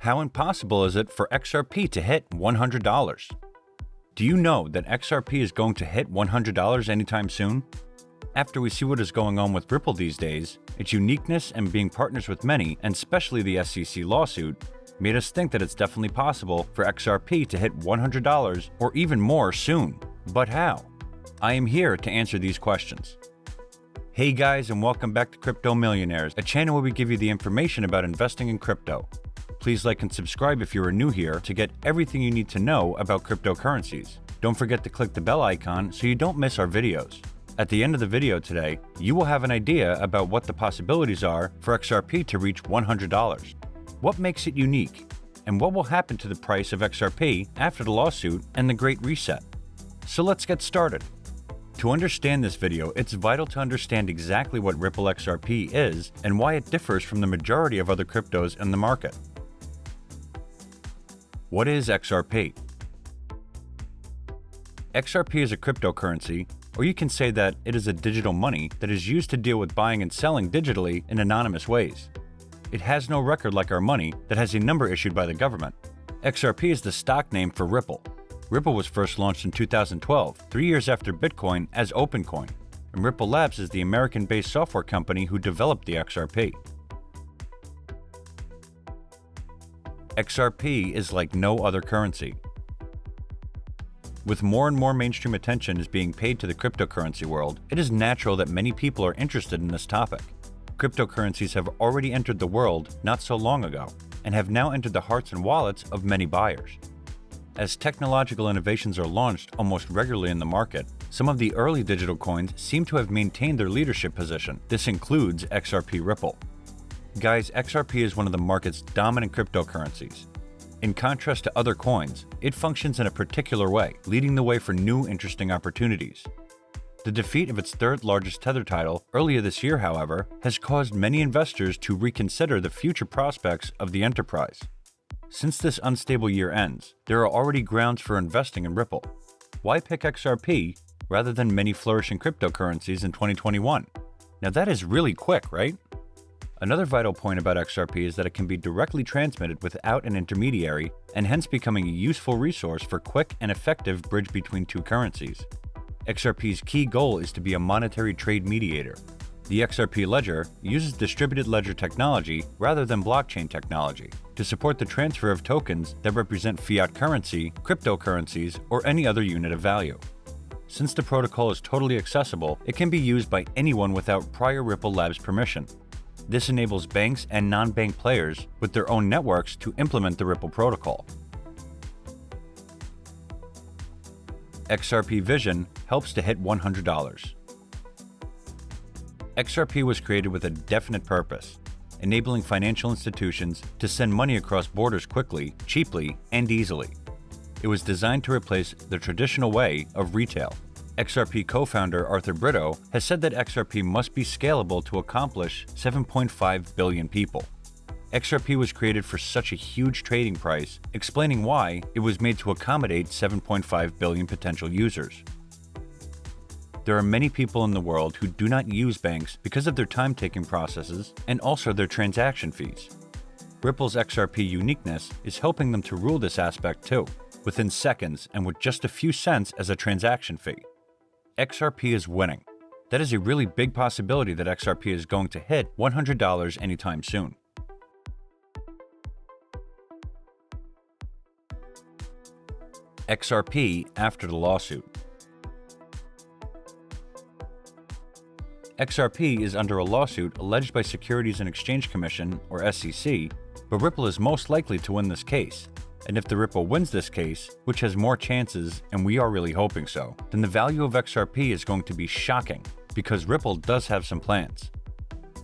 How impossible is it for XRP to hit $100? Do you know that XRP is going to hit $100 anytime soon? After we see what is going on with Ripple these days, its uniqueness and being partners with many, and especially the SEC lawsuit, made us think that it's definitely possible for XRP to hit $100 or even more soon. But how? I am here to answer these questions. Hey guys, and welcome back to Crypto Millionaires, a channel where we give you the information about investing in crypto. Please like and subscribe if you are new here to get everything you need to know about cryptocurrencies. Don't forget to click the bell icon so you don't miss our videos. At the end of the video today, you will have an idea about what the possibilities are for XRP to reach $100. What makes it unique? And what will happen to the price of XRP after the lawsuit and the Great Reset? So let's get started. To understand this video, it's vital to understand exactly what Ripple XRP is and why it differs from the majority of other cryptos in the market. What is XRP? XRP is a cryptocurrency, or you can say that it is a digital money that is used to deal with buying and selling digitally in anonymous ways. It has no record like our money that has a number issued by the government. XRP is the stock name for Ripple. Ripple was first launched in 2012, 3 years after Bitcoin, as OpenCoin, and Ripple Labs is the American-based software company who developed the XRP. XRP is like no other currency. With more and more mainstream attention is being paid to the cryptocurrency world, it is natural that many people are interested in this topic. Cryptocurrencies have already entered the world not so long ago, and have now entered the hearts and wallets of many buyers. As technological innovations are launched almost regularly in the market, some of the early digital coins seem to have maintained their leadership position. This includes XRP Ripple. Guys, XRP is one of the market's dominant cryptocurrencies. In contrast to other coins, it functions in a particular way, leading the way for new interesting opportunities. The defeat of its third largest tether title earlier this year, however, has caused many investors to reconsider the future prospects of the enterprise. Since this unstable year ends, there are already grounds for investing in Ripple. Why pick XRP rather than many flourishing cryptocurrencies in 2021? Now that is really quick, right? Another vital point about XRP is that it can be directly transmitted without an intermediary, and hence becoming a useful resource for quick and effective bridge between two currencies. XRP's key goal is to be a monetary trade mediator. The XRP ledger uses distributed ledger technology rather than blockchain technology to support the transfer of tokens that represent fiat currency, cryptocurrencies, or any other unit of value. Since the protocol is totally accessible, it can be used by anyone without prior Ripple Labs permission. This enables banks and non-bank players with their own networks to implement the Ripple protocol. XRP Vision helps to hit $100. XRP was created with a definite purpose, enabling financial institutions to send money across borders quickly, cheaply, and easily. It was designed to replace the traditional way of retail. XRP co-founder Arthur Brito has said that XRP must be scalable to accomplish 7.5 billion people. XRP was created for such a huge trading price, explaining why it was made to accommodate 7.5 billion potential users. There are many people in the world who do not use banks because of their time-taking processes and also their transaction fees. Ripple's XRP uniqueness is helping them to rule this aspect too, within seconds and with just a few cents as a transaction fee. XRP is winning. That is a really big possibility that XRP is going to hit $100 anytime soon. XRP after the lawsuit. XRP is under a lawsuit alleged by Securities and Exchange Commission, or SEC, but Ripple is most likely to win this case. And if the Ripple wins this case, which has more chances, and we are really hoping so, then the value of XRP is going to be shocking, because Ripple does have some plans.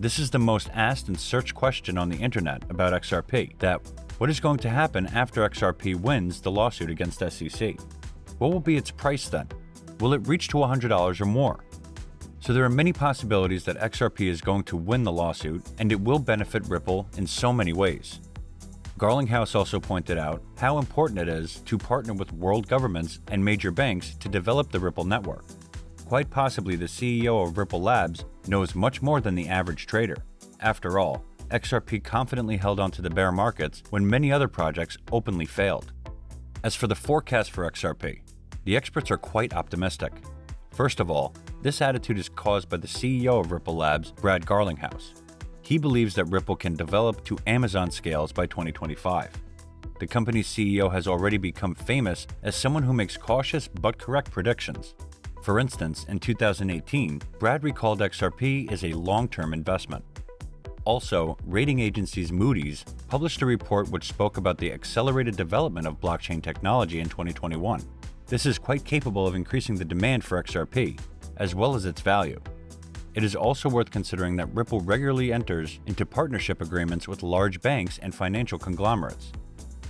This is the most asked and searched question on the internet about XRP, that what is going to happen after XRP wins the lawsuit against SEC? What will be its price then? Will it reach to $100 or more? So there are many possibilities that XRP is going to win the lawsuit, and it will benefit Ripple in so many ways. Garlinghouse also pointed out how important it is to partner with world governments and major banks to develop the Ripple network. Quite possibly the CEO of Ripple Labs knows much more than the average trader. After all, XRP confidently held onto the bear markets when many other projects openly failed. As for the forecast for XRP, the experts are quite optimistic. First of all, this attitude is caused by the CEO of Ripple Labs, Brad Garlinghouse. He believes that Ripple can develop to Amazon scales by 2025. The company's CEO has already become famous as someone who makes cautious but correct predictions. For instance, in 2018, Brad recalled XRP as a long-term investment. Also, rating agencies Moody's published a report which spoke about the accelerated development of blockchain technology in 2021. This is quite capable of increasing the demand for XRP, as well as its value. It is also worth considering that Ripple regularly enters into partnership agreements with large banks and financial conglomerates.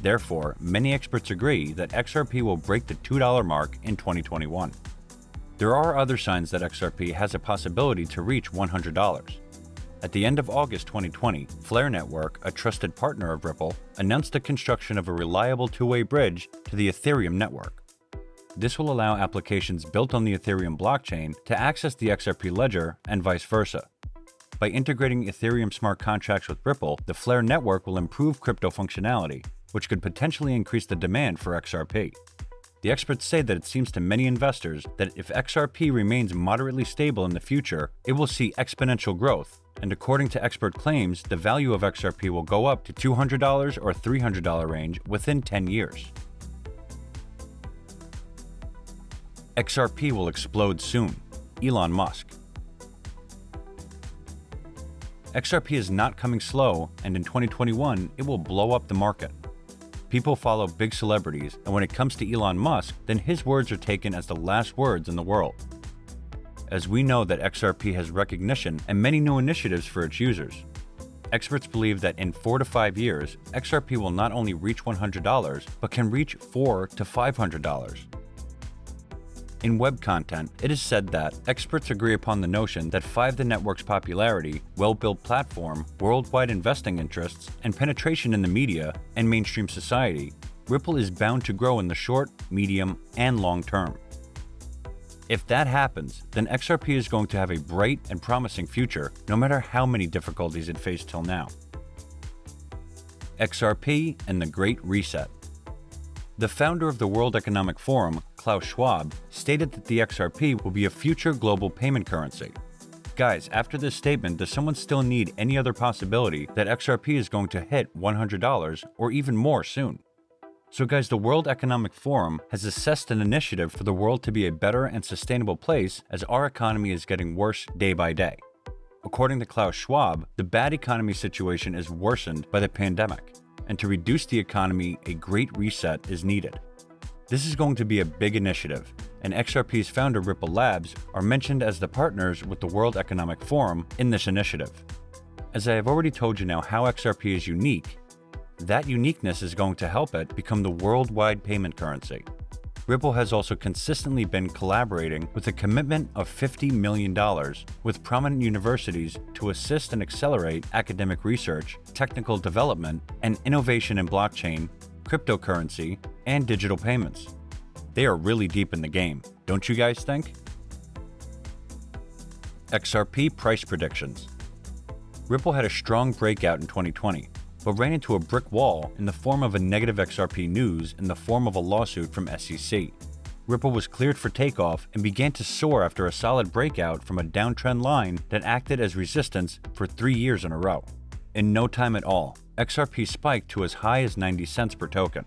Therefore, many experts agree that XRP will break the $2 mark in 2021. There are other signs that XRP has a possibility to reach $100. At the end of August 2020, Flare Network, a trusted partner of Ripple, announced the construction of a reliable two-way bridge to the Ethereum network. This will allow applications built on the Ethereum blockchain to access the XRP ledger and vice versa. By integrating Ethereum smart contracts with Ripple, the Flare network will improve crypto functionality, which could potentially increase the demand for XRP. The experts say that it seems to many investors that if XRP remains moderately stable in the future, it will see exponential growth, and according to expert claims, the value of XRP will go up to $200 or $300 range within 10 years. XRP will explode soon. Elon Musk. XRP is not coming slow, and in 2021, it will blow up the market. People follow big celebrities, and when it comes to Elon Musk, then his words are taken as the last words in the world. As we know that XRP has recognition and many new initiatives for its users. Experts believe that in 4 to 5 years, XRP will not only reach $100, but can reach $400 to $500. In web content, it is said that experts agree upon the notion that the network's popularity, well-built platform, worldwide investing interests, and penetration in the media and mainstream society, Ripple is bound to grow in the short, medium, and long term. If that happens, then XRP is going to have a bright and promising future, no matter how many difficulties it faced till now. XRP and the Great Reset. The founder of the World Economic Forum, Klaus Schwab, stated that the XRP will be a future global payment currency. Guys, after this statement, does someone still need any other possibility that XRP is going to hit $100 or even more soon? So guys, the World Economic Forum has assessed an initiative for the world to be a better and sustainable place as our economy is getting worse day by day. According to Klaus Schwab, the bad economy situation is worsened by the pandemic, and to reduce the economy, a great reset is needed. This is going to be a big initiative, and XRP's founder Ripple Labs are mentioned as the partners with the World Economic Forum in this initiative. As I have already told you now how XRP is unique, that uniqueness is going to help it become the worldwide payment currency. Ripple has also consistently been collaborating with a commitment of $50 million with prominent universities to assist and accelerate academic research, technical development, and innovation in blockchain, cryptocurrency, and digital payments. They are really deep in the game, don't you guys think? XRP price predictions. Ripple had a strong breakout in 2020, but ran into a brick wall in the form of a negative XRP news in the form of a lawsuit from SEC. Ripple was cleared for takeoff and began to soar after a solid breakout from a downtrend line that acted as resistance for 3 years in a row. In no time at all, XRP spiked to as high as 90 cents per token.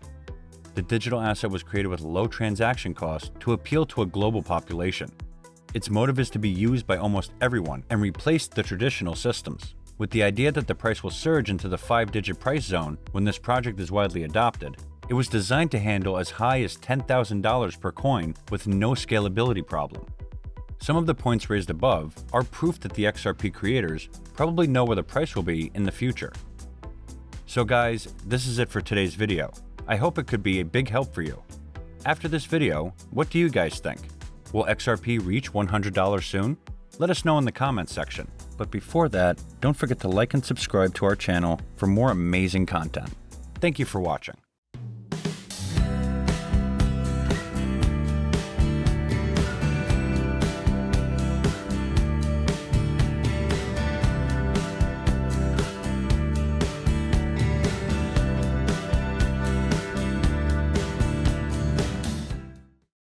The digital asset was created with low transaction costs to appeal to a global population. Its motive is to be used by almost everyone and replace the traditional systems, with the idea that the price will surge into the 5-digit price zone when this project is widely adopted. It was designed to handle as high as $10,000 per coin with no scalability problem. Some of the points raised above are proof that the XRP creators probably know where the price will be in the future. So guys, this is it for today's video. I hope it could be a big help for you. After this video, what do you guys think? Will XRP reach $100 soon? Let us know in the comments section. But before that, don't forget to like and subscribe to our channel for more amazing content. Thank you for watching.